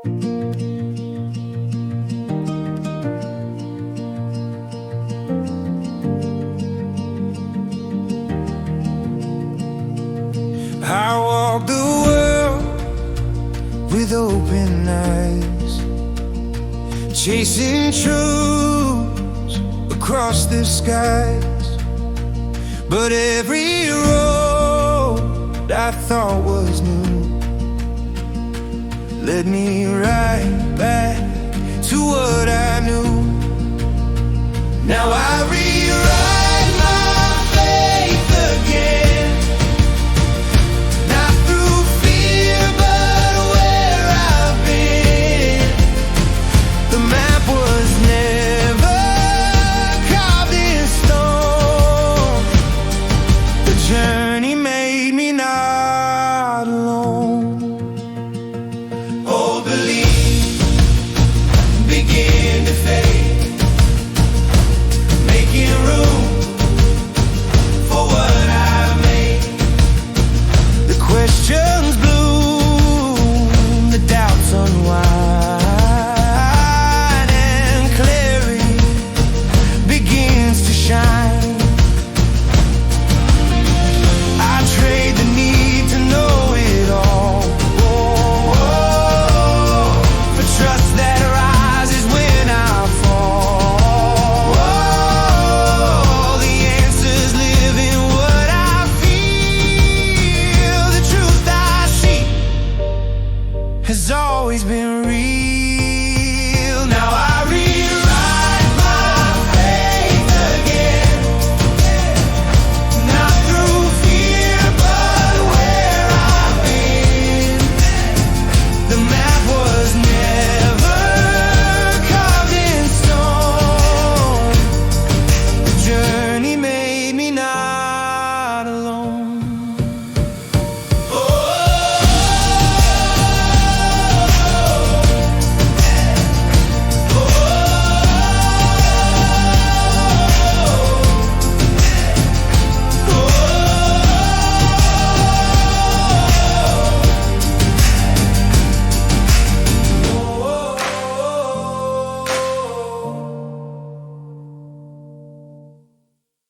I walk the world with open eyes, chasing truths across the skies. But every road I thought was new led me right back to what I knew. Now I rewrite my faith again, not through fear but where I've been. The map was never carved in stone. The journey made me not alone. Old beliefs begin to fade, making room for what I've made. The questions bloom, the doubts unwind, and clarity begins to shine. I trade the need to know it all for trust that rises when I fall. The answers live in what I feel. The truth I seek has always been real.